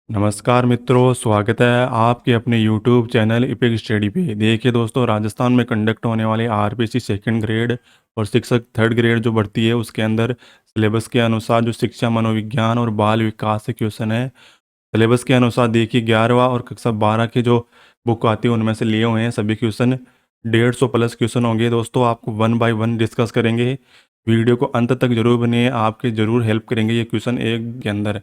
नमस्कार मित्रों, स्वागत है आपके अपने YouTube चैनल इपिक स्टडी पे। देखिए दोस्तों, राजस्थान में कंडक्ट होने वाले आरपीसी सेकंड ग्रेड और शिक्षक थर्ड ग्रेड जो भर्ती है उसके अंदर सिलेबस के अनुसार जो शिक्षा मनोविज्ञान और बाल विकास से क्वेश्चन है। सिलेबस के अनुसार देखिए 11वां और कक्षा 12 के जो बुक आती है उनमें से लिए हुए हैं सभी क्वेश्चन। 150 प्लस क्वेश्चन होंगे दोस्तों, आपको वन बाय वन डिस्कस करेंगे। वीडियो को अंत तक जरूर बनिए, आपके जरूर हेल्प करेंगे ये क्वेश्चन एक के अंदर।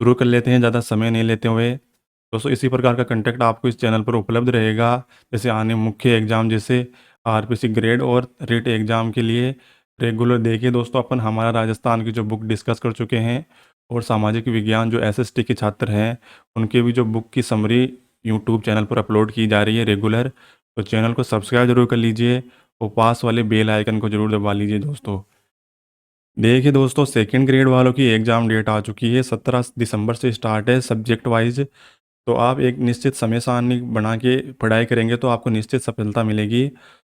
शुरू कर लेते हैं ज़्यादा समय नहीं लेते हुए। दोस्तों इसी प्रकार का कंटेंट आपको इस चैनल पर उपलब्ध रहेगा, जैसे आने मुख्य एग्जाम जैसे आरपीसी ग्रेड और रेट एग्जाम के लिए रेगुलर। देखिए दोस्तों, अपन हमारा राजस्थान की जो बुक डिस्कस कर चुके हैं और सामाजिक विज्ञान जो एसएसटी के छात्र हैं उनके भी जो बुक की समरी यूट्यूब चैनल पर अपलोड की जा रही है रेगुलर। तो चैनल को सब्सक्राइब जरूर कर लीजिए और पास वाले बेल आइकन को जरूर दबा लीजिए दोस्तों। देखिए दोस्तों, सेकंड ग्रेड वालों की एग्ज़ाम डेट आ चुकी है। 17 दिसंबर से स्टार्ट है सब्जेक्ट वाइज। तो आप एक निश्चित समय सारणी बना के पढ़ाई करेंगे तो आपको निश्चित सफलता मिलेगी।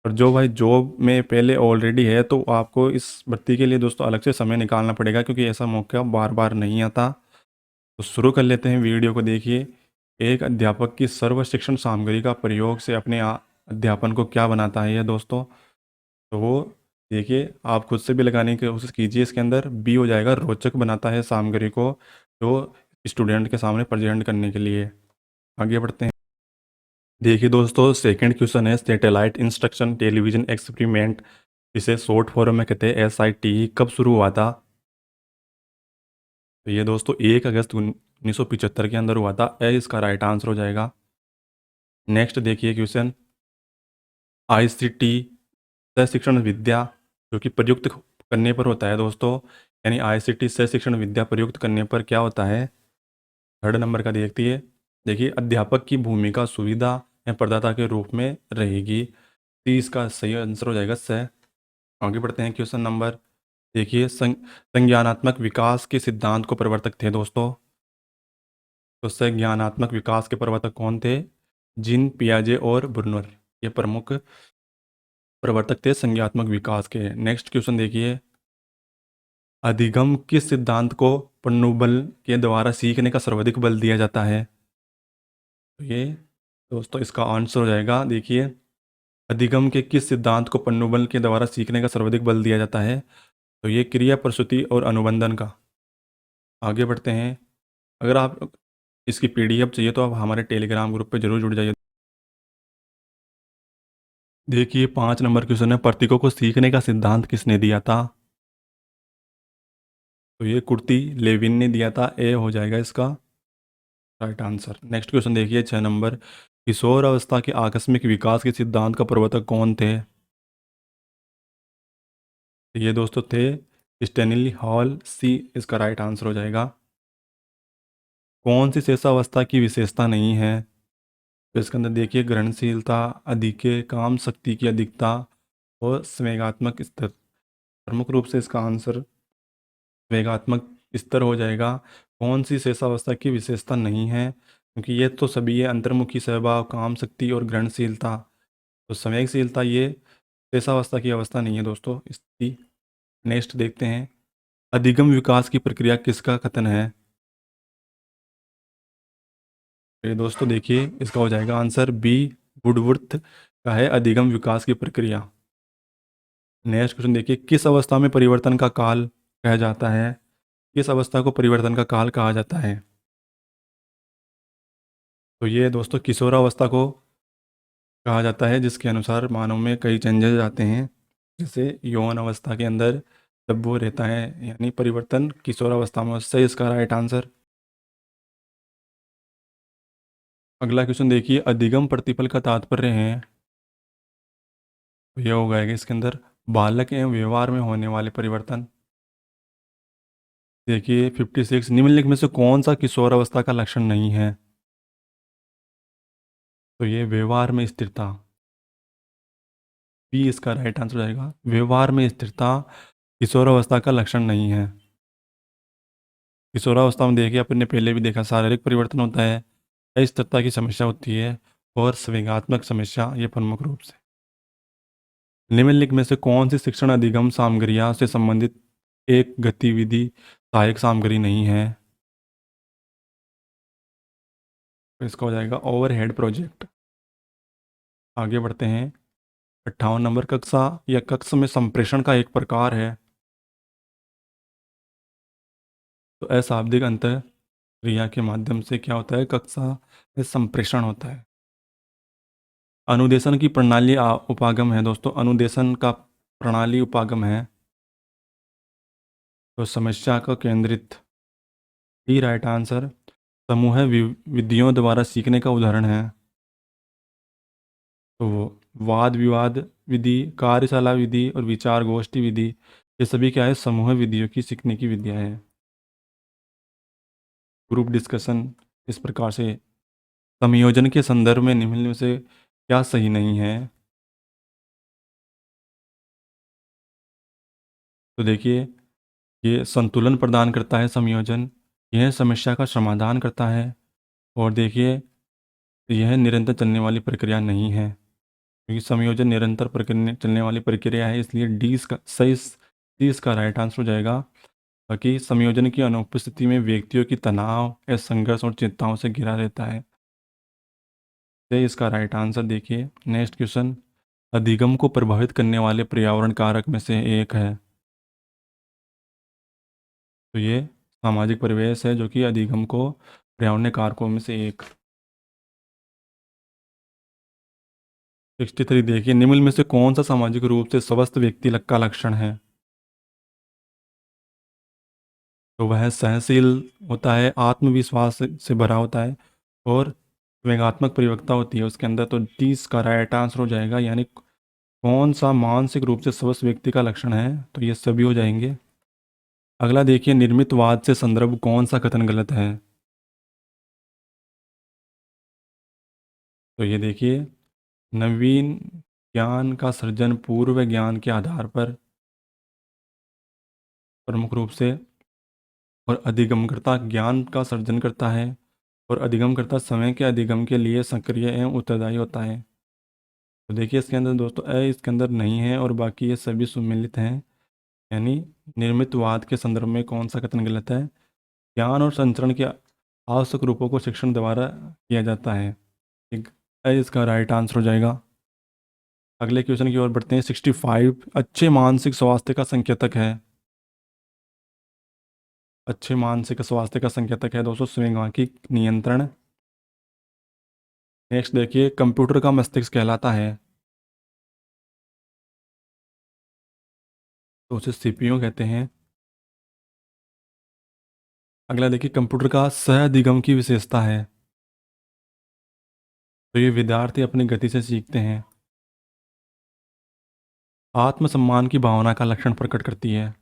और जो भाई जॉब में पहले ऑलरेडी है तो आपको इस भर्ती के लिए दोस्तों अलग से समय निकालना पड़ेगा, क्योंकि ऐसा मौका बार बार नहीं आता। तो शुरू कर लेते हैं, वीडियो को देखिए। एक अध्यापक की सर्व शिक्षण सामग्री का प्रयोग से अपने अध्यापन को क्या बनाता है ये दोस्तों। तो वो देखिए, आप खुद से भी लगाने की कोशिश कीजिए। इसके अंदर बी हो जाएगा, रोचक बनाता है सामग्री को जो स्टूडेंट के सामने प्रेजेंट करने के लिए। आगे बढ़ते हैं। देखिए दोस्तों, सेकंड क्वेश्चन है सैटेलाइट इंस्ट्रक्शन टेलीविजन एक्सपेरिमेंट, इसे शॉर्ट फॉर्म में कहते हैं एसआईटी, कब शुरू हुआ था। तो ये दोस्तों 1 अगस्त 1975 के अंदर हुआ था। इसका राइट आंसर हो जाएगा। नेक्स्ट देखिए क्वेश्चन, आईसीटी सह शिक्षण विद्या जो कि प्रयुक्त करने पर होता है दोस्तों, यानी आईसीटी सह शिक्षण विद्या प्रयुक्त करने पर क्या होता है। थर्ड नंबर का देखती है। देखिए, अध्यापक की भूमिका सुविधा या प्रदाता के रूप में रहेगी। सी इसका सही आंसर हो जाएगा सह। आगे बढ़ते हैं, क्वेश्चन नंबर देखिए, संज्ञानात्मक विकास के सिद्धांत को प्रवर्तक थे दोस्तों। तो संज्ञानात्मक विकास के प्रवर्तक कौन थे। जीन पियाजे और ब्रुनर, ये प्रमुख प्रवर्तक थे संज्ञात्मक विकास के। नेक्स्ट क्वेश्चन देखिए, अधिगम किस सिद्धांत को प्रनुबल के द्वारा सीखने का सर्वाधिक बल दिया जाता है। तो ये दोस्तों इसका आंसर हो जाएगा। देखिए, अधिगम के किस सिद्धांत को प्रनुबल के द्वारा सीखने का सर्वाधिक बल दिया जाता है। तो ये क्रिया प्रसूति और अनुबंधन का। आगे बढ़ते हैं। अगर आप इसकी पीडीएफ चाहिए तो आप हमारे टेलीग्राम ग्रुप पे जरूर जुड़ जाइए। देखिए 5 नंबर क्वेश्चन है, प्रतीकों को सीखने का सिद्धांत किसने दिया था। तो ये कुर्ती लेविन ने दिया था। ए हो जाएगा इसका राइट आंसर। नेक्स्ट क्वेश्चन देखिए 6 नंबर, किशोर अवस्था के आकस्मिक विकास के सिद्धांत का प्रवर्तक कौन थे। ये दोस्तों थे स्टेनली हॉल। सी इसका राइट आंसर हो जाएगा। कौन सी शेषावस्था की विशेषता नहीं है। तो इसके अंदर देखिए, ग्रहणशीलता, अधिके, काम शक्ति की अधिकता और संवेगात्मक स्तर। प्रमुख रूप से इसका आंसर संवेगात्मक स्तर हो जाएगा। कौन सी शेषावस्था की विशेषता नहीं है, क्योंकि ये तो सभी है, अंतर्मुखी स्वभाव, काम शक्ति और ग्रहणशीलता। तो संवेगशीलता ये शेषावस्था की अवस्था नहीं है दोस्तों इसकी। नेक्स्ट देखते हैं, अधिगम विकास की प्रक्रिया किसका कथन है। तो ये दोस्तों देखिए, इसका हो जाएगा आंसर बी, वुडवर्थ का है अधिगम विकास की प्रक्रिया। नेक्स्ट क्वेश्चन देखिए, किस अवस्था में परिवर्तन का काल कहा जाता है। किस अवस्था को परिवर्तन का काल कहा जाता है। तो ये दोस्तों किशोरावस्था को कहा जाता है, जिसके अनुसार मानव में कई चेंजेस आते हैं। जैसे यौन अवस्था के अंदर जब वो रहता है, यानी परिवर्तन किशोरावस्था में, उससे इसका राइट आंसर। अगला क्वेश्चन देखिए, अधिगम प्रतिपल का तात्पर्य है। तो ये हो गएगा इसके अंदर बालक एवं व्यवहार में होने वाले परिवर्तन। देखिए 56, निम्नलिखित में से कौन सा किशोरावस्था का लक्षण नहीं है। तो ये व्यवहार में स्थिरता, बी इसका राइट आंसर हो जाएगा। व्यवहार में स्थिरता किशोरावस्था का लक्षण नहीं है। किशोरावस्था में देखिए, अपन ने पहले भी देखा, शारीरिक परिवर्तन होता है, अस्थिरता की समस्या होती है और संवेगात्मक समस्या, ये प्रमुख रूप से। निम्नलिखित में से कौन सी शिक्षण अधिगम सामग्रियां से संबंधित एक गतिविधि सहायक सामग्री नहीं है। तो इसका हो जाएगा ओवरहेड प्रोजेक्ट। आगे बढ़ते हैं। 58 नंबर, कक्षा या कक्ष में संप्रेषण का एक प्रकार है। तो अशाब्दिक अंत क्रिया के माध्यम से क्या होता है, कक्षा में संप्रेषण होता है। अनुदेशन की प्रणाली उपागम है दोस्तों, अनुदेशन का प्रणाली उपागम है। तो समस्या का केंद्रित, डी राइट आंसर। समूह विधियों द्वारा सीखने का उदाहरण है। तो वाद विवाद विधि, कार्यशाला विधि और विचार गोष्ठी विधि, ये सभी क्या है, समूह विधियों की सीखने की विधियां हैं। ग्रुप डिस्कशन इस प्रकार से। संयोजन के संदर्भ में निम्न में से क्या सही नहीं है। तो देखिए, ये संतुलन प्रदान करता है संयोजन, यह समस्या का समाधान करता है, और देखिए यह निरंतर चलने वाली प्रक्रिया नहीं है, क्योंकि संयोजन निरंतर प्रक्रिया चलने वाली प्रक्रिया है, इसलिए डी इसका सही, डी इसका राइट आंसर हो जाएगा। बाकी संयोजन की अनुपस्थिति में व्यक्तियों की तनाव या संघर्ष और चिंताओं से घिरा रहता है। तो इसका राइट आंसर देखिए। नेक्स्ट क्वेश्चन, अधिगम को प्रभावित करने वाले पर्यावरण कारक में से एक है। तो ये सामाजिक परिवेश है जो कि अधिगम को पर्यावरणीय कारकों में से एक। 63 देखिए, निम्न में से कौन सा सामाजिक रूप से स्वस्थ व्यक्ति का लक्षण है। तो वह सहनशील होता है, आत्मविश्वास से भरा होता है, और संवेगात्मक परिपक्वता होती है उसके अंदर। तो 30 का राइट आंसर हो जाएगा, यानी कौन सा मानसिक रूप से स्वस्थ व्यक्ति का लक्षण है, तो ये सभी हो जाएंगे। अगला देखिए, निर्मितवाद से संदर्भ कौन सा कथन गलत है। तो ये देखिए, नवीन ज्ञान का सृजन पूर्व ज्ञान के आधार पर प्रमुख रूप से, और अधिगमकर्ता ज्ञान का सृजन करता है, और अधिगमकर्ता समय के अधिगम के लिए सक्रिय एवं उत्तरदायी होता है। तो देखिए इसके अंदर दोस्तों इसके अंदर नहीं है, और बाकी ये सभी सुमिलित हैं। यानी निर्मितवाद के संदर्भ में कौन सा कथन गलत है। ज्ञान और संचरण के आवश्यक रूपों को शिक्षण द्वारा किया जाता है। ठीक, इसका राइट आंसर हो जाएगा। अगले क्वेश्चन की ओर बढ़ते हैं। 65, अच्छे मानसिक स्वास्थ्य का संकेतक है। अच्छे मानसिक स्वास्थ्य का संकेतक है दोस्तों स्वेगांकी नियंत्रण। नेक्स्ट देखिए, कंप्यूटर का मस्तिष्क कहलाता है। तो उसे सीपीयू कहते हैं। अगला देखिए, कंप्यूटर का सह अधिगम की विशेषता है। तो ये विद्यार्थी अपनी गति से सीखते हैं। आत्मसम्मान की भावना का लक्षण प्रकट करती है।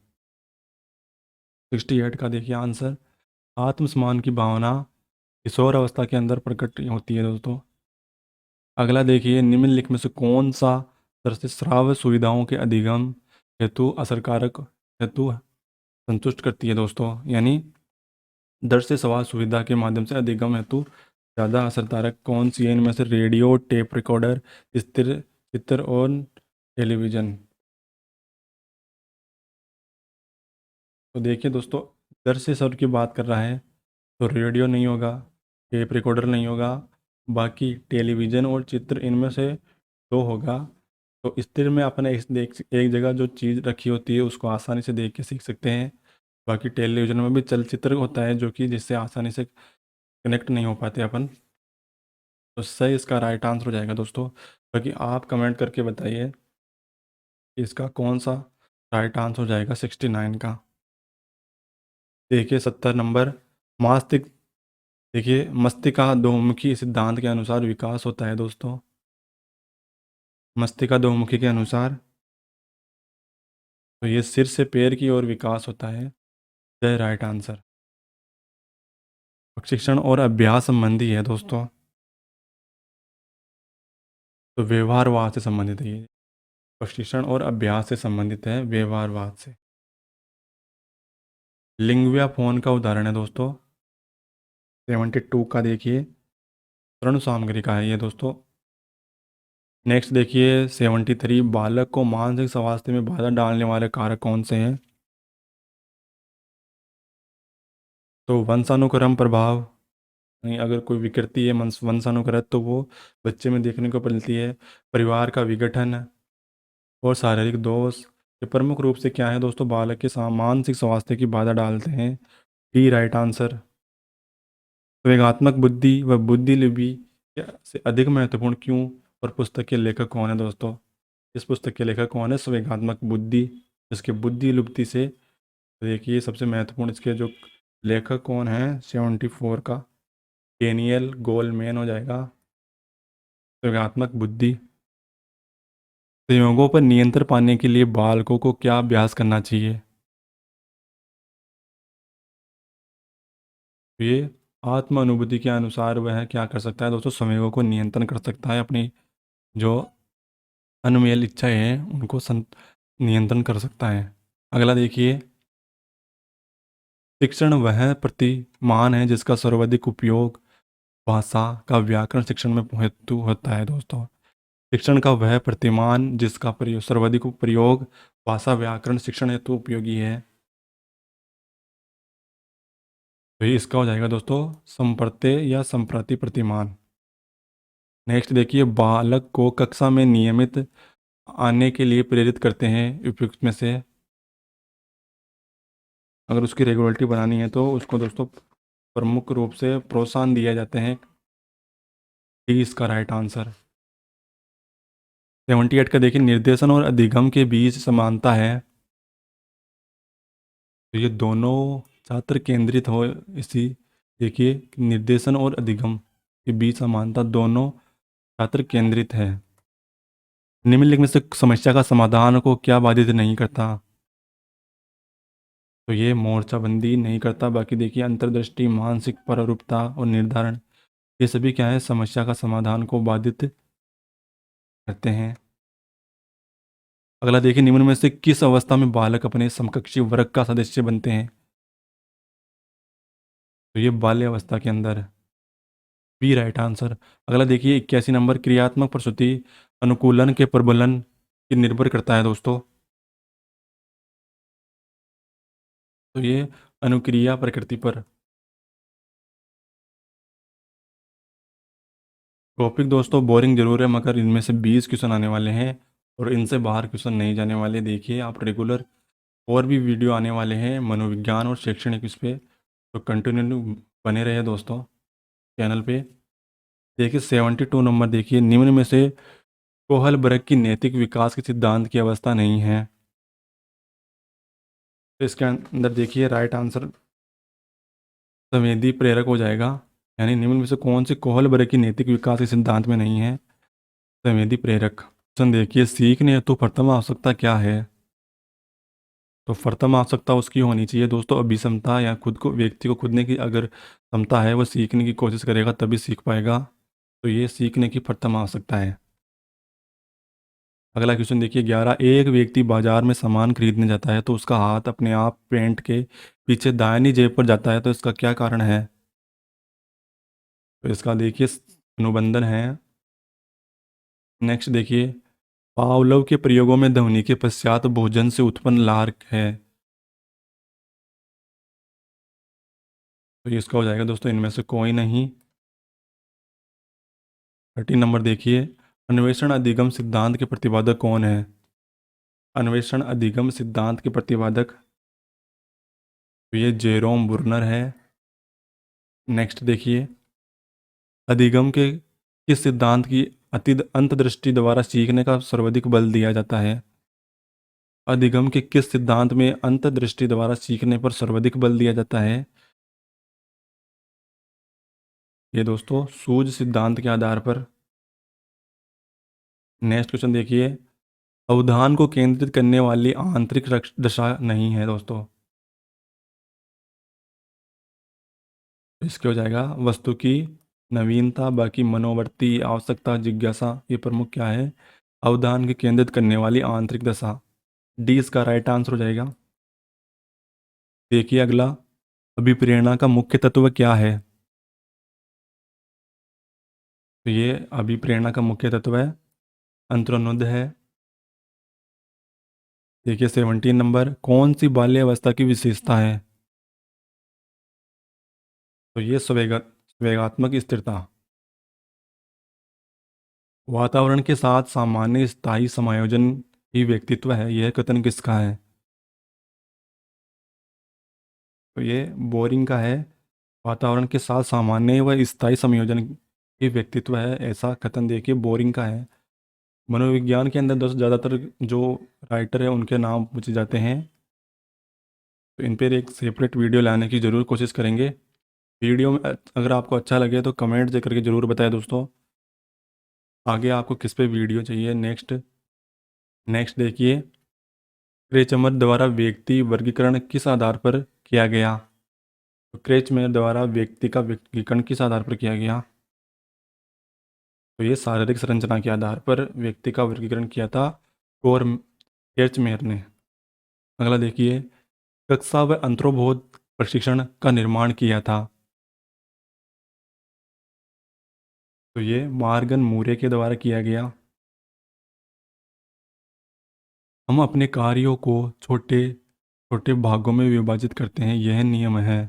68 का देखिए आंसर, आत्मसम्मान की भावना किशोर अवस्था के अंदर प्रकट होती है दोस्तों। अगला देखिए, निम्नलिखित में से कौन सा दृश्य श्राव्य सुविधाओं के अधिगम हेतु असरकारक हेतु संतुष्ट करती है दोस्तों। यानी दृश्य संवाद सुविधा के माध्यम से अधिगम हेतु ज़्यादा असरकारक कौन सी है, इनमें से रेडियो, टेप रिकॉर्डर, स्थिर चित्र और टेलीविज़न। तो देखिए दोस्तों, दृश्य शब्द की बात कर रहा है, तो रेडियो नहीं होगा, टेप रिकॉर्डर नहीं होगा, बाकी टेलीविज़न और चित्र इनमें से दो होगा। तो स्थिर में अपने एक जगह जो चीज़ रखी होती है उसको आसानी से देख के सीख सकते हैं। बाकी टेलीविज़न में भी चलचित्र होता है जो कि जिससे आसानी से कनेक्ट नहीं हो पाते अपन। तो सही इसका राइट आंसर हो जाएगा दोस्तों। बाकी आप कमेंट करके बताइए कि इसका कौन सा राइट आंसर हो जाएगा 69 का। देखिए 70 नंबर, मस्तिष्क। देखिए मस्तिष्का दोमुखी सिद्धांत के अनुसार विकास होता है दोस्तों। मस्तिष्का दोमुखी के अनुसार तो ये सिर से पैर की ओर विकास होता है। The right answer. प्रशिक्षण और अभ्यास संबंधी है दोस्तों। तो व्यवहारवाद से संबंधित है ये। प्रशिक्षण और अभ्यास से संबंधित है, व्यवहारवाद से। लिंगुआ फोन का उदाहरण है दोस्तों। 72 का देखिए, तरण सामग्री का है ये दोस्तों। नेक्स्ट देखिए 73, बालक को मानसिक स्वास्थ्य में बाधा डालने वाले कारक कौन से हैं। तो वंशानुक्रम प्रभाव, नहीं, अगर कोई विकृति है वंशानुगत तो वो बच्चे में देखने को मिलती है। परिवार का विघटन और शारीरिक दोष ये प्रमुख रूप से क्या है दोस्तों, बालक के मानसिक स्वास्थ्य की बाधा डालते हैं। D right answer. संवेगात्मक बुद्धि व बुद्धिलिपि से अधिक महत्वपूर्ण क्यों, और पुस्तक के लेखक कौन है दोस्तों? इस पुस्तक के लेखक कौन है? संवेगात्मक बुद्धि, इसके बुद्धि लुप्ति से। देखिए सबसे महत्वपूर्ण इसके जो लेखक कौन है, 74 का डेनियल गोलमैन हो जाएगा। संवेगात्मक बुद्धि। संयोगों पर नियंत्रण पाने के लिए बालकों को क्या अभ्यास करना चाहिए? तो ये आत्म अनुभूति के अनुसार वह क्या कर सकता है दोस्तों, संवेगों को नियंत्रण कर सकता है, अपनी जो अनमेल इच्छाएं हैं उनको नियंत्रण कर सकता है। अगला देखिए, शिक्षण वह प्रतिमान है जिसका सर्वाधिक उपयोग भाषा का व्याकरण शिक्षण में हेतु होता है दोस्तों। शिक्षण का वह प्रतिमान जिसका प्रयोग सर्वाधिक प्रयोग भाषा व्याकरण शिक्षण हेतु उपयोगी है। तो ये इसका हो जाएगा दोस्तों संप्रत्य या संप्रति प्रतिमान। नेक्स्ट देखिए, बालक को कक्षा में नियमित आने के लिए प्रेरित करते हैं उपयुक्त में से। अगर उसकी रेगुलरिटी बनानी है तो उसको दोस्तों प्रमुख रूप से प्रोत्साहन दिए जाते हैं। डी इसका राइट आंसर। 78 का देखिए, निर्देशन और अधिगम के बीच समानता है। तो ये दोनों छात्र केंद्रित हो इसी। देखिए निर्देशन और अधिगम के बीच समानता, दोनों छात्र केंद्रित है। निम्नलिखित में से समस्या का समाधान को क्या बाधित नहीं करता? तो ये मोर्चाबंदी नहीं करता। बाकी देखिए अंतर्दृष्टि, मानसिक प्रारूपता और निर्धारण, ये सभी क्या है, समस्या का समाधान को बाधित करते हैं। अगला देखिए, निम्न में से किस अवस्था में बालक अपने समकक्षी वर्ग का सदस्य बनते हैं? तो ये बाल्य अवस्था के अंदर है। B right answer. अगला देखिए 81 नंबर, क्रियात्मक प्रसूति अनुकूलन के प्रबलन की निर्भर करता है दोस्तों। तो ये अनुक्रिया प्रकृति पर। टॉपिक दोस्तों बोरिंग जरूर है, मगर इनमें से 20 क्वेश्चन आने वाले हैं और इनसे बाहर क्वेश्चन नहीं जाने वाले। देखिए आप रेगुलर और भी वीडियो आने वाले हैं मनोविज्ञान और शैक्षणिक इस पे, तो कंटिन्यू बने रहे दोस्तों चैनल पे। देखिए 72 नंबर, देखिए निम्न में से कोहल वर्ग की नैतिक विकास के सिद्धांत की अवस्था नहीं है। तो इसके अंदर देखिए राइट आंसर संवेदी प्रेरक हो जाएगा। यानी निम्न में से कौन सी कोहल वर्ग की नैतिक विकास के सिद्धांत में नहीं है? संवेदी प्रेरक। क्वेश्चन देखिए, सीखने हेतु प्रथम आवश्यकता क्या है? तो प्रथम आवश्यकता उसकी होनी चाहिए दोस्तों अभिक्षमता, या खुद को व्यक्ति को खुदने की अगर क्षमता है, वो सीखने की कोशिश करेगा तभी सीख पाएगा। तो ये सीखने की प्रथम आवश्यकता है। अगला क्वेश्चन देखिए 11, एक व्यक्ति बाजार में सामान खरीदने जाता है तो उसका हाथ अपने आप पैंट के पीछे दाहिनी जेब पर जाता है, तो इसका क्या कारण है? तो इसका देखिए अनुबंधन है। नेक्स्ट देखिए, पावलोव के प्रयोगों में ध्वनि के पश्चात भोजन से उत्पन्न लार है। तो ये इसका हो जाएगा दोस्तों इनमें से कोई नहीं। 13 नंबर देखिए, अन्वेषण अधिगम सिद्धांत के प्रतिपादक कौन है? अन्वेषण अधिगम सिद्धांत के प्रतिपादक, तो ये जेरोम बुर्नर है। नेक्स्ट देखिए, अधिगम के किस सिद्धांत की अति अंतर्दृष्टि द्वारा सीखने का सर्वाधिक बल दिया जाता है? अधिगम के किस सिद्धांत में अंतर्दृष्टि द्वारा सीखने पर सर्वाधिक बल दिया जाता है? ये दोस्तों सूझ सिद्धांत के आधार पर। नेक्स्ट क्वेश्चन देखिए, अवधान को केंद्रित करने वाली आंतरिक दशा नहीं है दोस्तों। इसके हो जाएगा वस्तु की नवीनता, बाकी मनोवर्ती आवश्यकता जिज्ञासा, ये प्रमुख क्या है? अवधान के केंद्रित करने वाली आंतरिक दशा। डी इसका राइट आंसर हो जाएगा। देखिए अगला, अभिप्रेरणा का मुख्य तत्व क्या है? तो ये अभिप्रेरणा का मुख्य तत्व है अंतरोनुद है। देखिए 17 नंबर, कौन सी बाल्यावस्था की विशेषता है? तो ये वेगात्मक स्थिरता। वातावरण के साथ सामान्य स्थायी समायोजन ही व्यक्तित्व है, यह कथन किसका है? तो ये बोरिंग का है। वातावरण के साथ सामान्य व स्थायी संयोजन ही व्यक्तित्व है, ऐसा कथन देखिए बोरिंग का है। मनोविज्ञान के अंदर दोस्त ज़्यादातर जो राइटर है उनके नाम पूछे जाते हैं, तो इन पर एक सेपरेट वीडियो लाने की ज़रूर कोशिश करेंगे। वीडियो में अगर आपको अच्छा लगे तो कमेंट करके ज़रूर बताएं दोस्तों, आगे आपको किस पे वीडियो चाहिए। नेक्स्ट नेक्स्ट देखिए, क्रेचमर द्वारा व्यक्ति वर्गीकरण किस आधार पर किया गया? तो क्रेचमर द्वारा व्यक्ति का वर्गीकरण किस आधार पर किया गया? तो ये शारीरिक संरचना के आधार पर व्यक्ति का वर्गीकरण किया था कोर क्रेचमेर ने। अगला देखिए, कक्षा व अंतर्बोध प्रशिक्षण का निर्माण किया था? तो ये मार्गन मूरे के द्वारा किया गया। हम अपने कार्यों को छोटे छोटे भागों में विभाजित करते हैं, यह नियम है।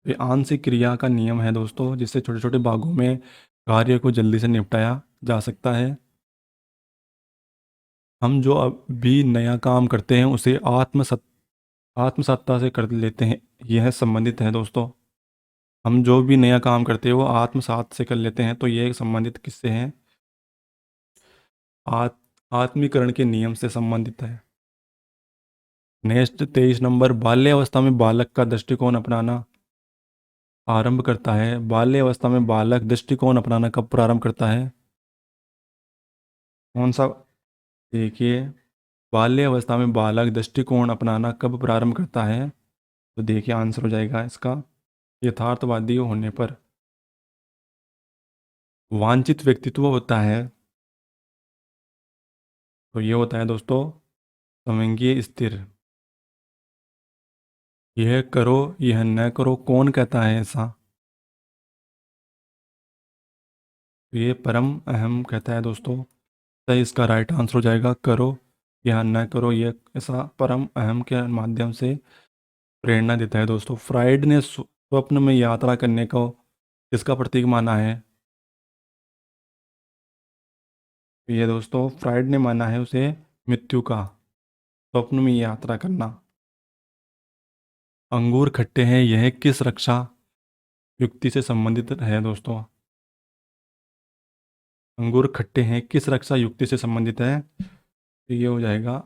ये आंशिक क्रिया का नियम है दोस्तों, जिससे छोटे छोटे भागों में कार्य को जल्दी से निपटाया जा सकता है। हम जो अब भी नया काम करते हैं उसे आत्मसत्ता से कर लेते हैं, यह संबंधित है दोस्तों। हम जो भी नया काम करते हैं वो आत्मसात से कर लेते हैं, तो यह संबंधित किससे है? आत्मीकरण के नियम से संबंधित है। नेक्स्ट 23 नंबर, बाल्यावस्था में बालक का दृष्टिकोण अपनाना आरंभ करता है। बाल्यावस्था में बालक दृष्टिकोण अपनाना कब प्रारंभ करता है? कौन सा? देखिए, बाल्यावस्था में बालक दृष्टिकोण अपनाना कब प्रारंभ करता है? तो देखिए आंसर हो जाएगा इसका यथार्थवादी होने पर। वांछित व्यक्तित्व होता है, तो ये होता है दोस्तों समंगीय स्थिर। यह करो यह न करो, कौन कहता है ऐसा? तो ये परम अहम कहता है दोस्तों। सही इसका राइट आंसर हो जाएगा करो या न करो, ये ऐसा परम अहम के माध्यम से प्रेरणा देता है दोस्तों। फ्राइड ने स्वप्न में यात्रा करने को किसका प्रतीक माना है? ये दोस्तों फ्राइड ने माना है उसे मृत्यु का, स्वप्न में यात्रा करना। अंगूर खट्टे हैं, यह किस रक्षा युक्ति से संबंधित है दोस्तों? अंगूर खट्टे हैं किस रक्षा युक्ति से संबंधित है? तो ये हो जाएगा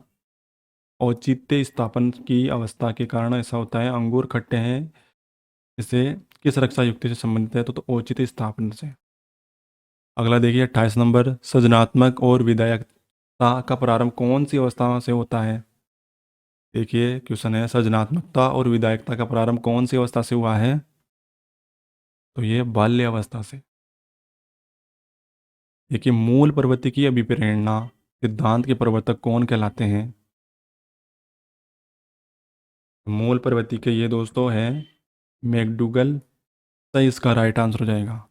औचित्य स्थापन की अवस्था के कारण ऐसा होता है। अंगूर खट्टे हैं इसे किस रक्षा युक्ति से संबंधित है? तो औचित्य स्थापन से। अगला देखिए 28 नंबर, सृजनात्मक और विधायकता का प्रारंभ कौन सी अवस्था से होता है? देखिए क्वेश्चन है, सृजनात्मकता और विधायकता का प्रारंभ कौन सी अवस्था से हुआ है? तो ये बाल्य अवस्था से। देखिए, मूल प्रवृत्ति की अभिप्रेरणा सिद्धांत के प्रवर्तक कौन कहलाते हैं? मूल प्रवृत्ति के ये दोस्तों हैं मैकडूगल। सही इसका राइट आंसर हो जाएगा।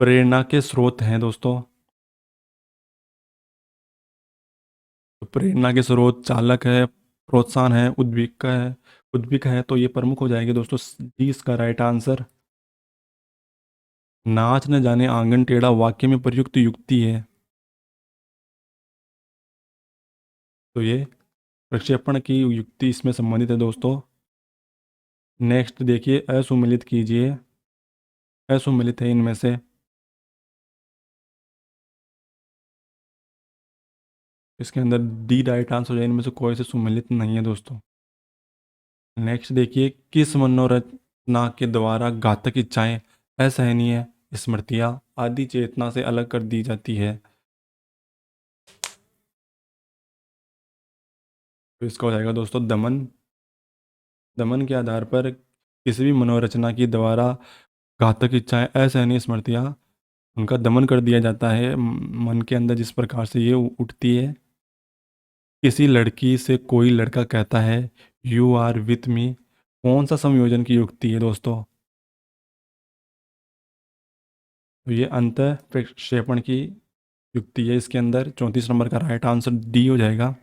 प्रेरणा के स्रोत हैं दोस्तों, तो प्रेरणा के स्रोत चालक है, प्रोत्साहन है, उद्दीपक है। उद्दीपक है तो ये प्रमुख हो जाएंगे दोस्तों। डी इसका राइट आंसर। नाच न जाने आंगन टेढ़ा वाक्य में प्रयुक्त युक्ति है, तो ये प्रक्षेपण की युक्ति इसमें संबंधित है दोस्तों। नेक्स्ट देखिए, असुमिलित कीजिए। असुमिलित है इनमें से, इसके अंदर डी राइट आंसर हो जाए, इनमें से कोई से सुमिलित नहीं है दोस्तों। नेक्स्ट देखिए, किस मनोरचना के द्वारा घातक इच्छाएं, असहनीय स्मृतियां आदि चेतना से अलग कर दी जाती है? तो इसका हो जाएगा दोस्तों दमन। दमन के आधार पर किसी भी मनोरचना के द्वारा घातक इच्छाएं, असहनीय स्मृतियां, उनका दमन कर दिया जाता है मन के अंदर जिस प्रकार से ये उठती है। किसी लड़की से कोई लड़का कहता है यू आर विथ मी, कौन सा संयोजन की युक्ति है दोस्तों? तो ये अंत प्रक्षेपण की युक्ति है। इसके अंदर 34 नंबर का राइट आंसर डी हो जाएगा।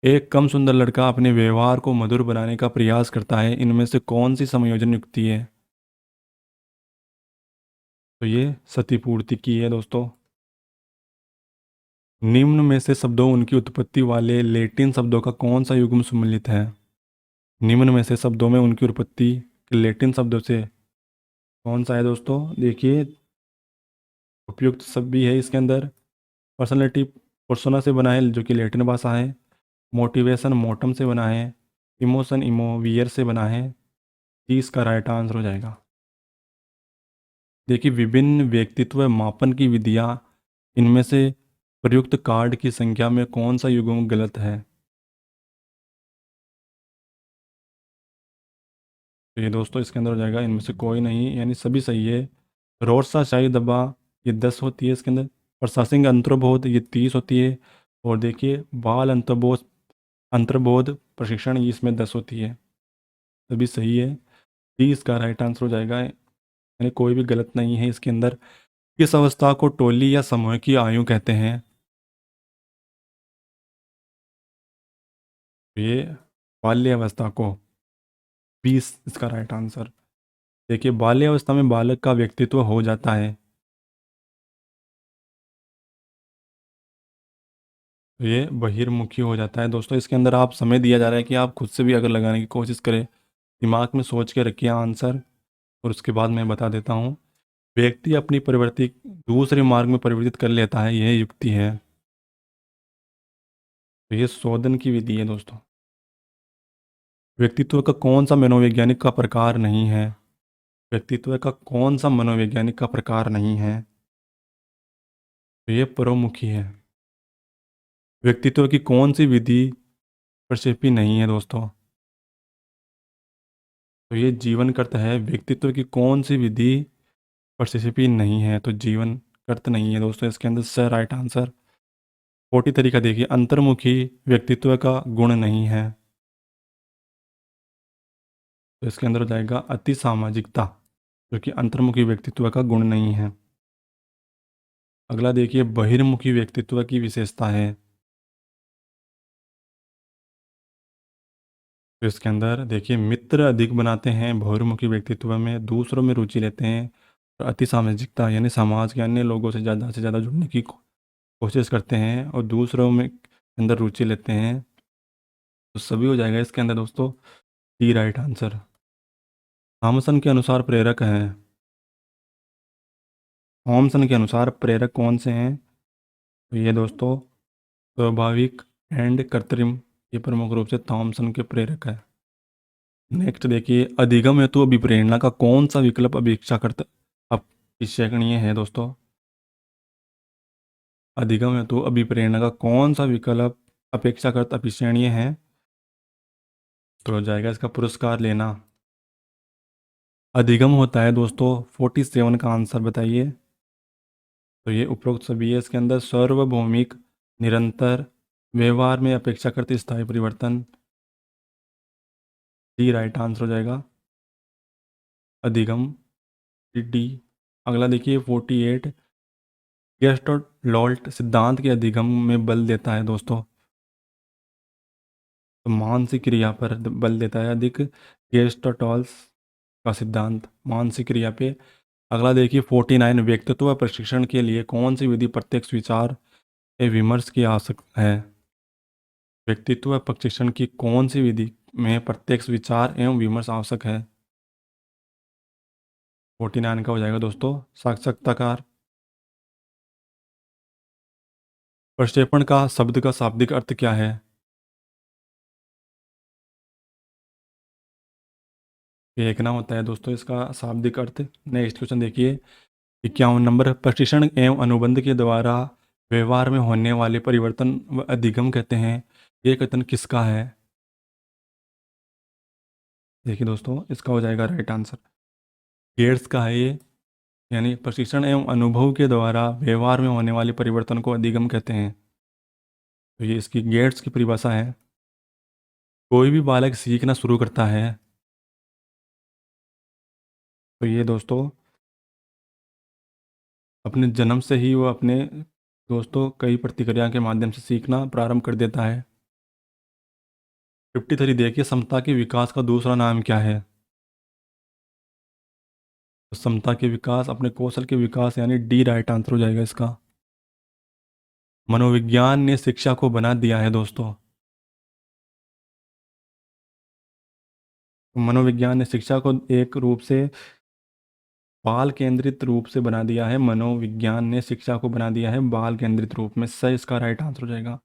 एक कम सुंदर लड़का अपने व्यवहार को मधुर बनाने का प्रयास करता है, इनमें से कौन सी समायोजन युक्ति है? तो ये सतीपूर्ति की है दोस्तों। निम्न में से शब्दों उनकी उत्पत्ति वाले लैटिन शब्दों का कौन सा युग्म सम्मिलित है? निम्न में से शब्दों में उनकी उत्पत्ति के लैटिन शब्दों से कौन सा है दोस्तों? देखिए, उपयुक्त शब्द भी है इसके अंदर। पर्सनैलिटी पर्सोना से बना है, जो कि लैटिन भाषा है। मोटिवेशन मोटम से बना है। इमोशन इमोवियर से बना है। 30 का राइट आंसर हो जाएगा। देखिए, विभिन्न व्यक्तित्व मापन की विधियां, इनमें से प्रयुक्त कार्ड की संख्या में कौन सा युग्म गलत है? तो ये दोस्तों इसके अंदर हो जाएगा इनमें से कोई नहीं, यानी सभी सही है। रोरसा शाही दबा, ये 10 होती है इसके अंदर। प्रशासनिक अंतर्बोध, ये 30 होती है। और देखिए, बाल अंतर्बोध अंतर्बोध प्रशिक्षण, ये इसमें 10 होती है। सभी सही है। 30 का राइट आंसर हो जाएगा, यानी कोई भी गलत नहीं है इसके अंदर। किस अवस्था को टोली या समूह की आयु कहते हैं? ये बाल्यावस्था को। 20 इसका राइट आंसर। देखिए, बाल्यावस्था में बालक का व्यक्तित्व हो जाता है। तो ये बहिर्मुखी हो जाता है दोस्तों। इसके अंदर आप समय दिया जा रहा है कि आप खुद से भी अगर लगाने की कोशिश करें, दिमाग में सोच के रखिए आंसर, और उसके बाद मैं बता देता हूँ। व्यक्ति अपनी प्रवृत्ति दूसरे मार्ग में परिवर्तित कर लेता है, यह युक्ति है। तो ये शोधन की विधि है दोस्तों। व्यक्तित्व का कौन सा मनोवैज्ञानिक का प्रकार नहीं है? व्यक्तित्व का कौन सा मनोवैज्ञानिक का प्रकार नहीं है? तो ये परोमुखी है। व्यक्तित्व की कौन सी विधि प्रक्षेपी नहीं है दोस्तों? तो ये जीवन कर्त है। व्यक्तित्व की कौन सी विधि प्रक्षेपी नहीं है? तो जीवन कर्त नहीं है दोस्तों इसके अंदर से राइट आंसर। 40 तरीका देखिए, अंतर्मुखी व्यक्तित्व का गुण नहीं है। तो इसके अंदर हो जाएगा अति सामाजिकता, जो कि अंतर्मुखी व्यक्तित्व का गुण नहीं है। अगला देखिए, बहिर्मुखी व्यक्तित्व की विशेषता है। तो इसके अंदर देखिए, मित्र अधिक बनाते हैं बहिर्मुखी व्यक्तित्व में, दूसरों में रुचि लेते हैं। और अति सामाजिकता, यानी समाज के अन्य लोगों से ज़्यादा जुड़ने की कोशिश करते हैं और दूसरों में अंदर रुचि लेते हैं। तो सभी हो जाएगा इसके अंदर दोस्तों। D right answer. थॉमसन के अनुसार प्रेरक हैं। थॉमसन के अनुसार प्रेरक कौन से हैं? तो ये दोस्तों, स्वाभाविक एंड कृत्रिम, ये प्रमुख रूप से थॉमसन के प्रेरक है। नेक्स्ट देखिए, अधिगम हेतु अभिप्रेरणा का कौन सा विकल्प अपेक्षाकृत अपेक्षणीय है दोस्तों? अधिगम हेतु अभिप्रेरणा का कौन सा विकल्प अपेक्षाकृत अपेक्षणीय है? तो हो जाएगा इसका पुरस्कार लेना। अधिगम होता है दोस्तों। 47 का आंसर बताइए। तो ये उपरोक्त सभी है इसके अंदर। सार्वभौमिक, निरंतर, व्यवहार में अपेक्षाकृत स्थायी परिवर्तन, डी राइट आंसर हो जाएगा। अधिगम, डी। अगला देखिए, 48, गेस्टोलॉल्ट सिद्धांत के अधिगम में बल देता है दोस्तों। तो मानसिक क्रिया पर बल देता है अधिक। गेस्टोटॉल्स का सिद्धांत मानसिक क्रिया पे। अगला देखिए, 49, व्यक्तित्व प्रशिक्षण के लिए कौन सी विधि प्रत्यक्ष विचार एवं विमर्श की आवश्यकता है? व्यक्तित्व प्रशिक्षण की कौन सी विधि में प्रत्यक्ष विचार एवं विमर्श आवश्यक है? 49 का हो जाएगा दोस्तों, साक्षात्कार। प्रक्षेपण का शब्द का शाब्दिक अर्थ क्या है? फेंकना होता है दोस्तों इसका शाब्दिक अर्थ। नेक्स्ट क्वेश्चन देखिए, 51 नंबर, प्रशिक्षण एवं अनुबंध के द्वारा व्यवहार में होने वाले परिवर्तन व अधिगम कहते हैं, ये कथन किसका है? देखिए दोस्तों, इसका हो जाएगा राइट आंसर, गेट्स का है ये। यानी प्रशिक्षण एवं अनुभव के द्वारा व्यवहार में होने वाले परिवर्तन को अधिगम कहते हैं। तो ये इसकी गेट्स की परिभाषा है। कोई भी बालक सीखना शुरू करता है। तो ये दोस्तों, अपने जन्म से ही वो अपने दोस्तों कई प्रतिक्रिया के माध्यम से सीखना प्रारंभ कर देता है। 53 देखिए, समता के विकास का दूसरा नाम क्या है? तो समता के विकास अपने कौशल के विकास, यानी डी राइट आंसर हो जाएगा इसका। मनोविज्ञान ने शिक्षा को बना दिया है दोस्तों। मनोविज्ञान ने शिक्षा को एक रूप से बाल केंद्रित रूप से बना दिया है। मनोविज्ञान ने शिक्षा को बना दिया है बाल केंद्रित रूप में, सही इसका राइट आंसर हो जाएगा।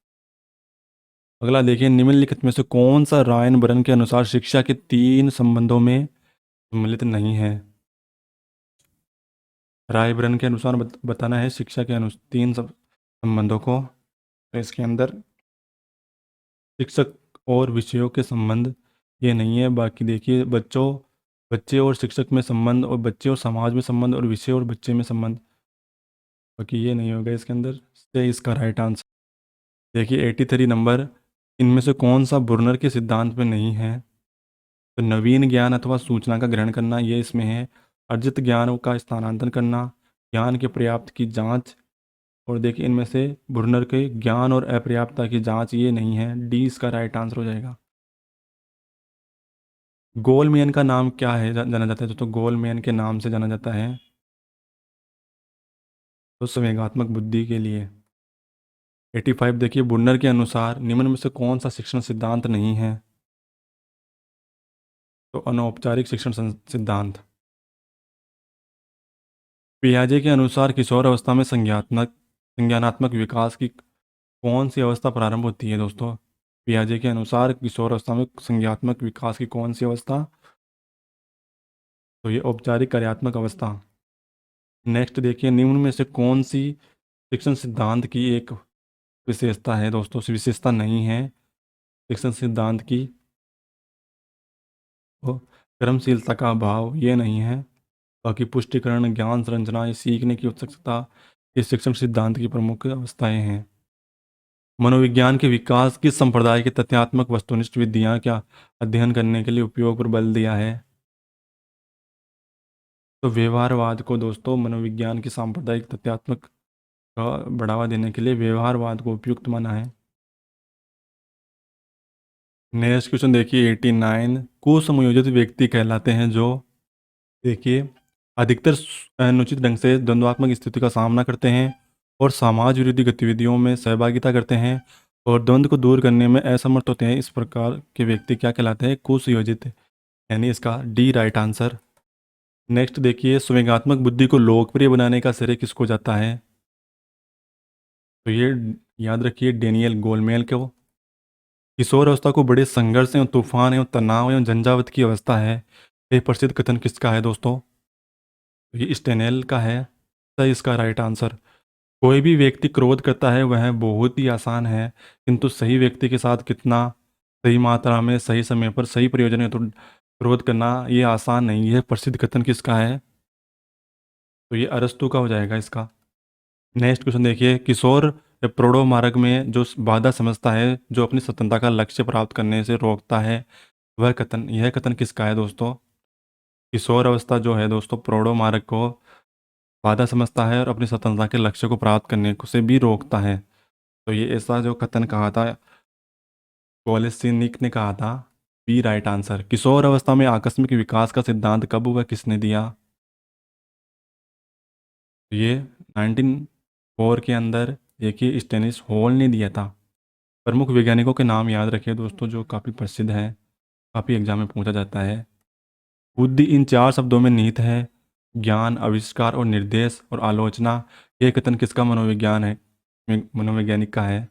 अगला देखिए, निम्नलिखित में से कौन सा रायन बरन के अनुसार शिक्षा के तीन संबंधों में सम्मिलित नहीं है? राय बरन के अनुसार बताना है शिक्षा के तीन संबंधों को। तो इसके अंदर शिक्षक और विषयों के संबंध ये नहीं है। बाकी देखिए, बच्चे और शिक्षक में संबंध, और बच्चे और समाज में संबंध, और विषय और बच्चे में संबंध, बाकी ये नहीं होगा इसके अंदर, से इसका राइट आंसर। देखिए 83 नंबर, इनमें से कौन सा बुर्नर के सिद्धांत में नहीं है? तो नवीन ज्ञान अथवा सूचना का ग्रहण करना, ये इसमें है। अर्जित ज्ञान का स्थानांतरण करना, ज्ञान के पर्याप्त की जांच, और देखिए इनमें से बुर्नर के ज्ञान और अपर्याप्तता की जांच, ये नहीं है। डी इसका राइट आंसर हो जाएगा। गोलमेन का नाम क्या है जाना जाता है? तो गोलमेन के नाम से जाना जाता है तो संवेगात्मक बुद्धि के लिए। 85 देखिए, बुर्नर के अनुसार निम्न में से कौन सा शिक्षण सिद्धांत नहीं है? तो अनौपचारिक शिक्षण सिद्धांत। पियाजे के अनुसार किशोर अवस्था में संज्ञानात्मक विकास की कौन सी अवस्था प्रारंभ होती है दोस्तों? पियाजे के अनुसार किशोर अवस्था में संज्ञानात्मक विकास की कौन सी अवस्था? तो ये औपचारिक कार्यात्मक अवस्था। नेक्स्ट देखिए, निम्न में से कौन सी शिक्षण सिद्धांत की एक विशेषता है दोस्तों? विशेषता नहीं है शिक्षण सिद्धांत की। तो कर्मशीलता का अभाव, ये नहीं है। बाकी पुष्टिकरण, ज्ञान संरचना, ये सीखने की उत्सुकता, ये शिक्षण सिद्धांत की प्रमुख अवस्थाएं हैं। मनोविज्ञान के विकास किस संप्रदाय के तथ्यात्मक वस्तुनिष्ठ विधियां क्या अध्ययन करने के लिए उपयोग पर बल दिया है? तो व्यवहारवाद को दोस्तों मनोविज्ञान की सांप्रदायिक तथ्यात्मक का बढ़ावा देने के लिए व्यवहारवाद को उपयुक्त माना है। नेक्स्ट क्वेश्चन देखिए 89, कुसमयोजित व्यक्ति कहलाते हैं जो, देखिए, अधिकतर अनुचित ढंग से द्वंद्वात्मक स्थिति का सामना करते हैं और समाज विरोधी गतिविधियों में सहभागिता करते हैं और द्वंद्व को दूर करने में असमर्थ होते हैं। इस प्रकार के व्यक्ति क्या कहलाते हैं? कुसंयोजित, यानी इसका डी राइट आंसर। नेक्स्ट देखिए, संवेगात्मक बुद्धि को लोकप्रिय बनाने का श्रेय किसको जाता है? तो ये याद रखिए, डेनियल गोलमेल को। किशोर अवस्था को बड़े संघर्ष एवं तूफान एवं तनाव एवं झंझावत की अवस्था है, ये प्रसिद्ध कथन किसका है दोस्तों? तो ये स्टेनेल का है, सही इसका राइट आंसर। कोई भी व्यक्ति क्रोध करता है वह बहुत ही आसान है, किंतु सही व्यक्ति के साथ कितना सही मात्रा में सही समय पर सही प्रयोजन है तो क्रोध करना ये आसान नहीं है। प्रसिद्ध कथन किसका है? तो ये अरस्तु का हो जाएगा इसका। नेक्स्ट क्वेश्चन देखिए, किशोर या प्रौढ़ मार्ग में जो बाधा समझता है जो अपनी स्वतंत्रता का लक्ष्य प्राप्त करने से रोकता है, यह कथन किसका है दोस्तों? किशोर अवस्था जो है दोस्तों, प्रौढ़ मार्ग को बाधा समझता है और अपनी स्वतंत्रता के लक्ष्य को प्राप्त करने को से भी रोकता है। तो ये ऐसा जो कथन कहा था, कोलेसिनिक ने कहा था। B right answer. किशोर अवस्था में आकस्मिक विकास का सिद्धांत कब हुआ, किसने दिया? ये 1904 के अंदर देखिए स्टेनिस हॉल ने दिया था। प्रमुख वैज्ञानिकों के नाम याद रखिए दोस्तों जो काफ़ी प्रसिद्ध हैं, काफ़ी एग्जाम में पूछा जाता है। बुद्धि इन चार शब्दों में निहित है। ज्ञान, आविष्कार और निर्देश और आलोचना, ये कथन किसका मनोविज्ञान है, मनोवैज्ञानिक का है?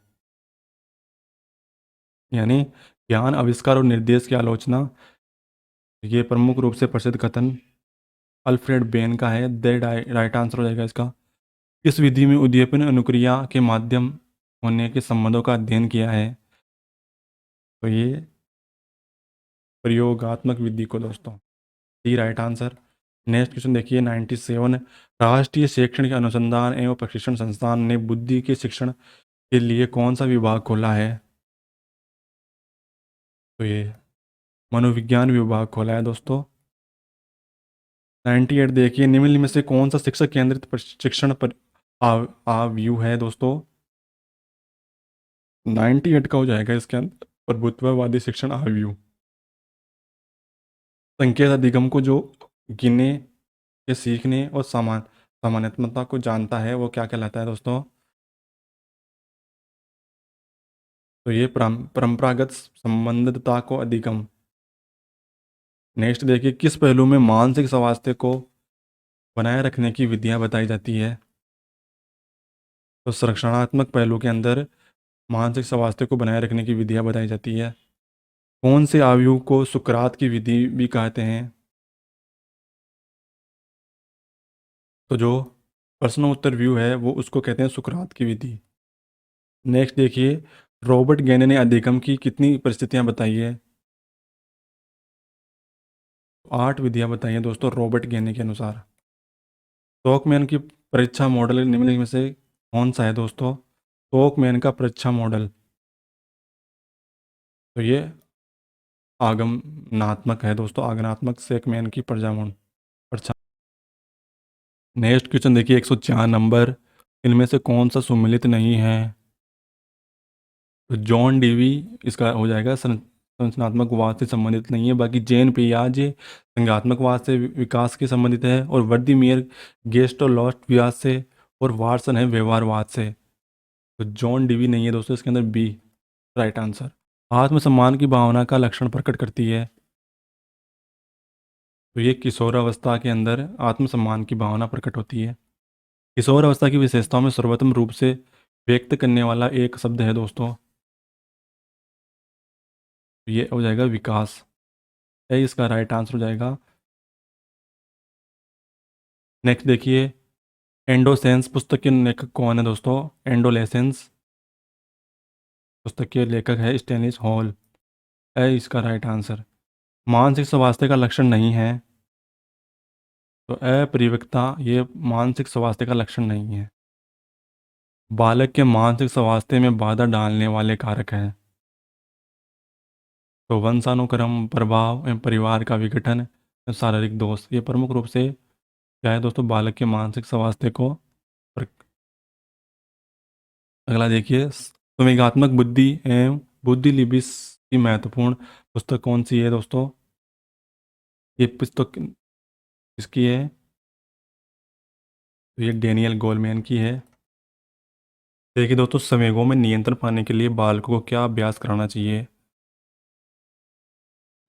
यानी ज्ञान, आविष्कार और निर्देश की आलोचना, ये प्रमुख रूप से प्रसिद्ध कथन अल्फ्रेड बेन का है। दे राइट आंसर हो जाएगा इसका। इस विधि में उद्दीपन अनुक्रिया के माध्यम होने के संबंधों का अध्ययन किया है। तो ये प्रयोगात्मक विधि को दोस्तों, D right answer. Next question देखिए 97, राष्ट्रीय शैक्षणिक अनुसंधान एवं प्रशिक्षण संस्थान ने बुद्धि के शिक्षण के लिए कौन सा विभाग खोला है? तो ये मनोविज्ञान विभाग खोला है दोस्तों। 98 देखिए, निम्न में से कौन सा शिक्षक केंद्रित प्रशिक्षण पर आव्यूह है दोस्तों? 98 का हो जाएगा इसके अंदर प्रभुत्ववादी शिक्षण आयु। संकेत अधिगम को जो गिने के सीखने और सामान्यता को जानता है वो क्या कहलाता है दोस्तों? तो ये परंपरागत संबंधितता को अधिगम। नेक्स्ट देखिए, किस पहलू में मानसिक स्वास्थ्य को बनाए रखने की विधियां बताई जाती है? तो संरक्षणात्मक पहलू के अंदर मानसिक स्वास्थ्य को बनाए रखने की विधियां बताई जाती है। कौन से आयु को सुकरात की विधि भी कहते हैं? तो जो प्रश्न उत्तर व्यू है वो उसको कहते हैं सुकरात की विधि। नेक्स्ट देखिए, रॉबर्ट गेने ने अधिगम की कितनी परिस्थितियां बताई है? 8 विधियां बताई हैं दोस्तों रॉबर्ट गेने के अनुसार। टॉकमैन की परीक्षा मॉडल निम्नलिखित में से कौन सा है दोस्तों? टॉकमैन का परीक्षा मॉडल, तो ये आगमनात्मक है दोस्तों, आगमनात्मक सेकमैन की परीक्षा। नेक्स्ट क्वेश्चन देखिए, 104 नंबर, इनमें से कौन सा सुमेलित नहीं है? तो जॉन डीवी इसका हो जाएगा, संरचनात्मकवाद से संबंधित नहीं है। बाकी जैन पियाजे संज्ञात्मकवाद से विकास के संबंधित है, और वर्दीमेयर गेस्टोलॉस्ट से, और वाटसन है व्यवहारवाद से। तो जॉन डीवी नहीं है दोस्तों, इसके अंदर बी राइट आंसर। आत्मसम्मान की भावना का लक्षण प्रकट करती है? तो ये किशोरावस्था के अंदर आत्मसम्मान की भावना प्रकट होती है। किशोरावस्था की विशेषताओं में सर्वोत्तम रूप से व्यक्त करने वाला एक शब्द है दोस्तों, तो ये हो जाएगा विकास, है इसका राइट आंसर हो जाएगा। नेक्स्ट देखिए, एंडोसेंस पुस्तक के लेखक कौन है दोस्तों? एंडोलेसेंस पुस्तक के लेखक है स्टेनिस हॉल, है इसका राइट आंसर। मानसिक स्वास्थ्य का लक्षण नहीं है, तो अपरिपक्वता ये मानसिक स्वास्थ्य का लक्षण नहीं है। बालक के मानसिक स्वास्थ्य में बाधा डालने वाले कारक हैं, तो वंशानुक्रम, प्रभाव एवं परिवार का विघटन, शारीरिक दोष, ये प्रमुख रूप से क्या है दोस्तों बालक के मानसिक स्वास्थ्य को अगला देखिए, संवेगात्मक बुद्धि एवं बुद्धि लिबिस की महत्वपूर्ण पुस्तक कौन सी है दोस्तों? ये पुस्तक किसकी है? तो ये डेनियल गोलमैन की है। देखिए दोस्तों, संवेगों में नियंत्रण पाने के लिए बालकों को क्या अभ्यास कराना चाहिए?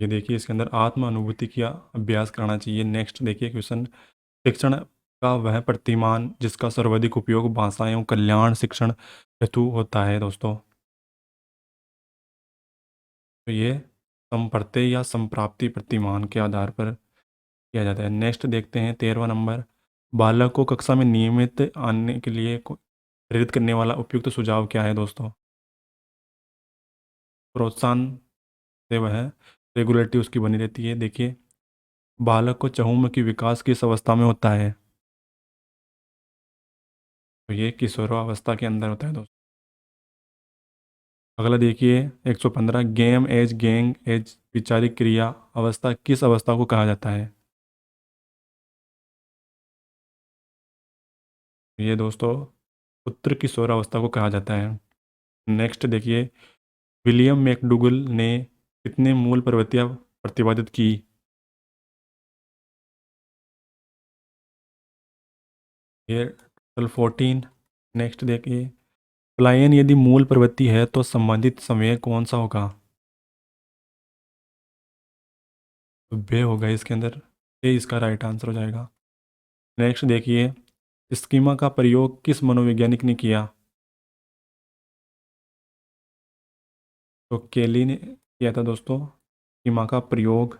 ये देखिए इसके अंदर आत्म अनुभूति का अभ्यास कराना चाहिए। नेक्स्ट देखिए क्वेश्चन, शिक्षण का वह प्रतिमान जिसका सर्वाधिक उपयोग भाषा एवं कल्याण शिक्षण हेतु होता है दोस्तों? तो ये संप्रत्यय या संप्राप्ति प्रतिमान के आधार पर किया जाता है। नेक्स्ट देखते हैं 13वां नंबर, बालक को कक्षा में नियमित आने के लिए प्रेरित करने वाला उपयुक्त सुझाव क्या है दोस्तों? प्रोत्साहन से वह रेगुलरिटी उसकी बनी रहती है। देखिए, बालक को चहुमुखी विकास किस अवस्था में होता है? तो ये किशोरावस्था के अंदर होता है दोस्तों। अगला देखिए 115, गेम एज गैंग एज विचारिक क्रिया अवस्था किस अवस्था को कहा जाता है? ये दोस्तों उत्तर किशोरावस्था को कहा जाता है। नेक्स्ट देखिए, विलियम मैकडूगल ने कितने मूल प्रवृत्तियां प्रतिपादित की? ये टोटल 14। नेक्स्ट देखिए, पलायन यदि मूल प्रवृत्ति है तो संबंधित संवेग कौन सा होगा? तो बे होगा इसके अंदर, ये इसका राइट आंसर हो जाएगा। नेक्स्ट देखिए, स्कीमा का प्रयोग किस मनोवैज्ञानिक ने किया? तो केली ने किया था दोस्तों स्कीमा का प्रयोग।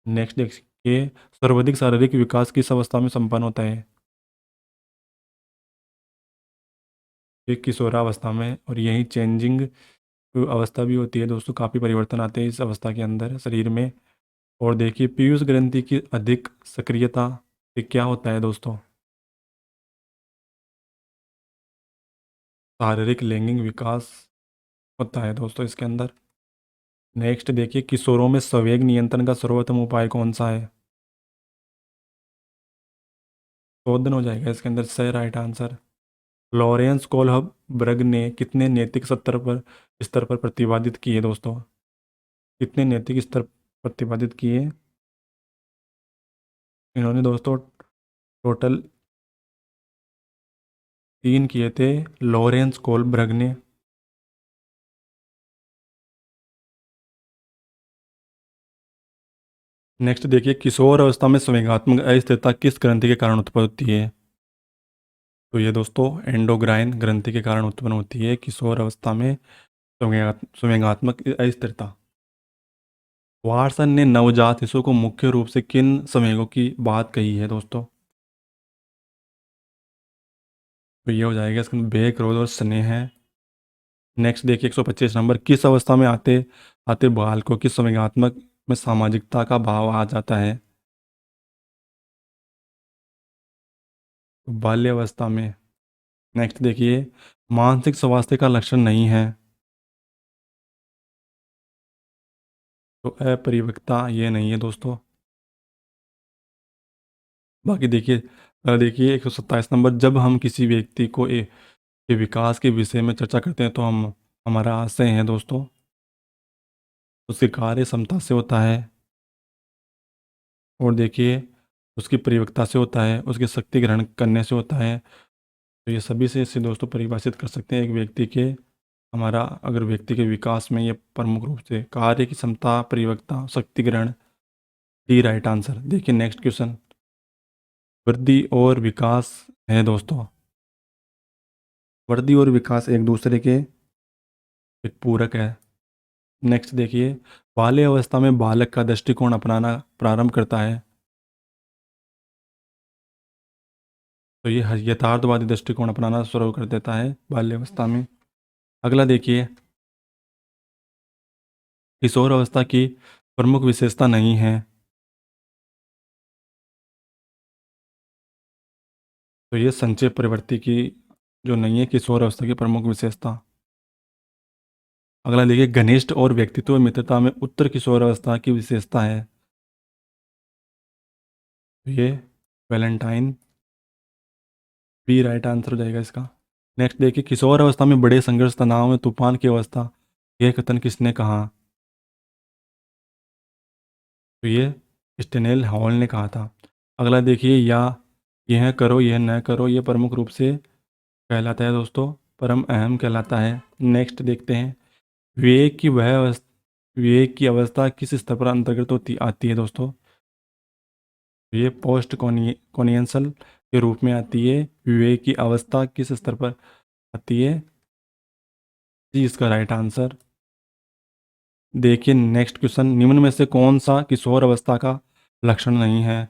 नेक्स्ट देखिए, सर्वाधिक शारीरिक विकास किस अवस्था में संपन्न होता है? ये किशोरावस्था में, और यही चेंजिंग अवस्था भी होती है दोस्तों, काफ़ी परिवर्तन आते हैं इस अवस्था के अंदर शरीर में। और देखिए, पीयूष ग्रंथि की अधिक सक्रियता से क्या होता है दोस्तों? शारीरिक लैंगिक विकास होता है दोस्तों इसके अंदर। नेक्स्ट देखिए, किशोरों में संवेग नियंत्रण का सर्वोत्तम उपाय कौन सा है? शोधन हो जाएगा इसके अंदर, सही राइट आंसर। लॉरेंस कोलहबर्ग ने कितने नैतिक स्तर पर प्रतिपादित किए दोस्तों? कितने नैतिक स्तर प्रतिपादित किए इन्होंने दोस्तों? टोटल 3 किए थे लॉरेंस कोलबर्ग ने। नेक्स्ट देखिए, किशोर अवस्था में संवेगात्मक अस्थिरता किस ग्रंथि के कारण उत्पन्न होती है? तो ये दोस्तों एंडोक्राइन ग्रंथि के कारण उत्पन्न होती है किशोर अवस्था में संवेगात्मक अस्थिरता। वाटसन ने नवजात शिशु को मुख्य रूप से किन संवेगों की बात कही है दोस्तों? तो ये हो जाएगा इसका वेग, क्रोध और स्नेह है। नेक्स्ट देखिए 125 नंबर, किस अवस्था में आते आते बालकों की संवेगात्मक में सामाजिकता का भाव आ जाता है? तो बाल्यावस्था में। नेक्स्ट देखिए, मानसिक स्वास्थ्य का लक्षण नहीं है? तो अपरिपक्वता ये नहीं है दोस्तों। बाकी देखिए, देखिए 127 नंबर, जब हम किसी व्यक्ति के विकास के विषय में चर्चा करते हैं तो हमारा आशय है दोस्तों उसकी कार्य क्षमता से होता है, और देखिए उसकी प्रयोक्ता से होता है, उसकी शक्ति ग्रहण करने से होता है। तो ये सभी से इसे दोस्तों परिभाषित कर सकते हैं एक व्यक्ति के, हमारा अगर व्यक्ति के विकास में ये प्रमुख रूप से कार्य की क्षमता, प्रयोक्ता, शक्ति ग्रहण। D right answer. देखिए नेक्स्ट क्वेश्चन, वृद्धि और विकास है दोस्तों। वृद्धि और विकास एक दूसरे के एक पूरक है। नेक्स्ट देखिए, बाल्य अवस्था में बालक का दृष्टिकोण अपनाना प्रारंभ करता है। तो ये यथार्थवादी दृष्टिकोण अपनाना शुरू कर देता है बाल्यावस्था में। अगला देखिए, किशोर अवस्था की प्रमुख विशेषता नहीं है। तो ये संचय प्रवृत्ति की जो नहीं है किशोर अवस्था की प्रमुख विशेषता। अगला देखिए, घनिष्ठ और व्यक्तित्व मित्रता में उत्तर किशोर अवस्था की विशेषता है। तो ये वैलेंटाइन। बी राइट आंसर हो जाएगा इसका। नेक्स्ट देखिए, किशोर अवस्था में बड़े संघर्ष, तनाव में तूफान की अवस्था, यह कथन किसने कहा? तो ये स्टेनेल हॉल ने कहा था। अगला देखिए, या यह करो यह न करो, ये प्रमुख रूप से कहलाता है दोस्तों परम अहम कहलाता है। नेक्स्ट देखते हैं, विवेक की अवस्था किस स्तर पर अंतर्गत होती आती है दोस्तों? ये पोस्ट कॉनियंसल के रूप में आती है। विवेक की अवस्था किस स्तर पर आती है? जी इसका राइट आंसर। देखिए नेक्स्ट क्वेश्चन, निम्न में से कौन सा किशोर अवस्था का लक्षण नहीं है?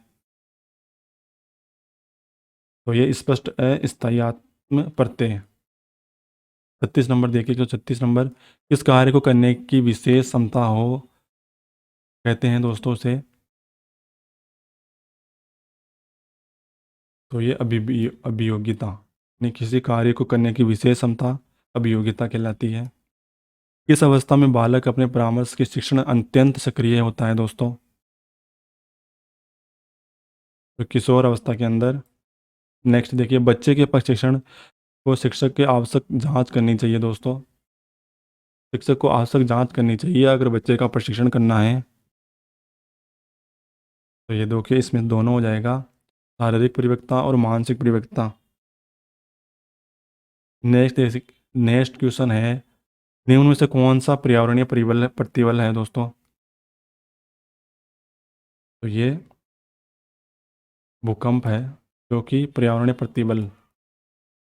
तो ये स्पष्ट अस्थायित्व प्रत्यय। 36 नंबर देखिए, जो 36 नंबर, किस कार्य को करने की विशेष क्षमता हो कहते हैं दोस्तों से? तो ये अभियोगिता, यानी किसी कार्य को करने की विशेष क्षमता अभियोगिता कहलाती है। किस अवस्था में बालक अपने परामर्श के शिक्षण अत्यंत सक्रिय होता है दोस्तों? तो किशोर अवस्था के अंदर। नेक्स्ट देखिए, बच्चे के प्रशिक्षण को शिक्षक के आवश्यक जांच करनी चाहिए दोस्तों। शिक्षक को आवश्यक जांच करनी चाहिए अगर बच्चे का प्रशिक्षण करना है। तो ये देखिए इसमें दोनों हो जाएगा, शारीरिक परिपक्वता और मानसिक परिपक्वता। नेक्स्ट क्वेश्चन है, निम्न में से कौन सा पर्यावरणीय प्रतिबल है दोस्तों? तो ये भूकंप है, जो कि पर्यावरणीय प्रतिबल।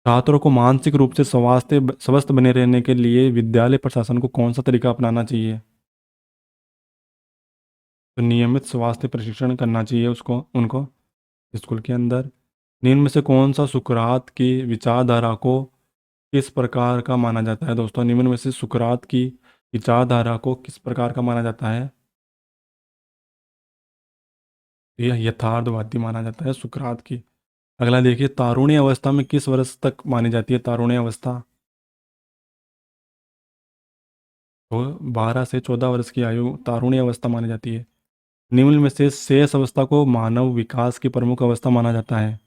छात्रों को मानसिक रूप से स्वस्थ बने रहने के लिए विद्यालय प्रशासन को कौन सा तरीका अपनाना चाहिए? तो नियमित स्वास्थ्य प्रशिक्षण करना चाहिए उसको उनको स्कूल के अंदर। निम्न में से कौन सा सुकरात की विचारधारा को किस प्रकार का माना जाता है दोस्तों? निम्न में से सुकरात की विचारधारा को किस प्रकार का माना जाता है? यह यथार्थवादी माना जाता है सुकरात की। अगला देखिए, तारुण्य अवस्था में किस वर्ष तक मानी जाती है तारुण्य अवस्था? तो 12 से 14 वर्ष की आयु तारुण्य अवस्था मानी जाती है। निम्न में से शेष अवस्था को मानव विकास की प्रमुख अवस्था माना जाता है।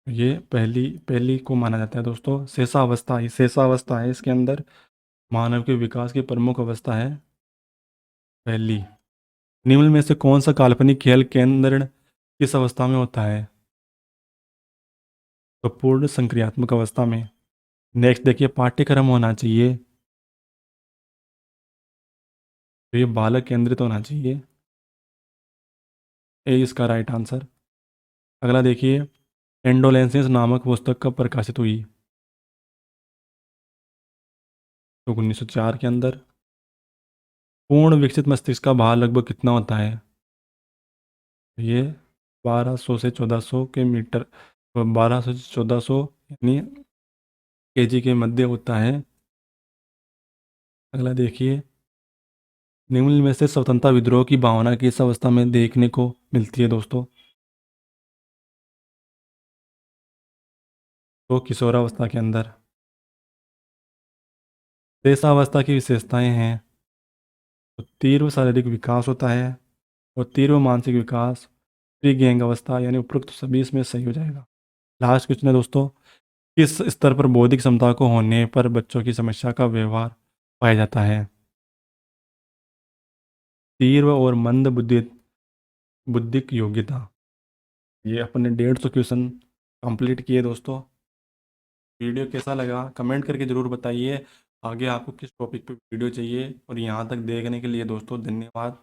ये पहली पहली को माना जाता है दोस्तों। शेषावस्था, ये शेषावस्था है, इसके अंदर मानव के विकास की प्रमुख अवस्था है पहली। निम्न में से कौन सा काल्पनिक खेल केंद्र किस अवस्था में होता है? तो पूर्ण संक्रियात्मक अवस्था में। नेक्स्ट देखिए, पाठ्यक्रम होना चाहिए तो ये बालक केंद्रित होना चाहिए, ए इसका राइट आंसर। अगला देखिए, एंडोलेंसेस नामक पुस्तक कब प्रकाशित हुई? तो 1904 के अंदर। पूर्ण विकसित मस्तिष्क का भार लगभग कितना होता है? ये 1200 से 1400 के मीटर, 1200 से 1400 यानी केजी के मध्य होता है। अगला देखिए, निम्न में से स्वतंत्रता विद्रोह की भावना किस अवस्था में देखने को मिलती है दोस्तों? तो किशोरावस्था के अंदर। देशावस्था की विशेषताएं हैं, तो तीव्र शारीरिक विकास होता है और तीव्र मानसिक विकास। प्री गैंग अवस्था यानी उपरोक्त सभी इसमें सही हो जाएगा। लास्ट क्वेश्चन है दोस्तों, किस स्तर पर बौद्धिक क्षमता को होने पर बच्चों की समस्या का व्यवहार पाया जाता है? तीव्र और मंद बुद्धिक योग्यता। ये अपने 150 क्वेश्चन कंप्लीट किए दोस्तों। वीडियो कैसा लगा कमेंट करके ज़रूर बताइए। आगे आपको किस टॉपिक पे वीडियो चाहिए, और यहाँ तक देखने के लिए दोस्तों धन्यवाद।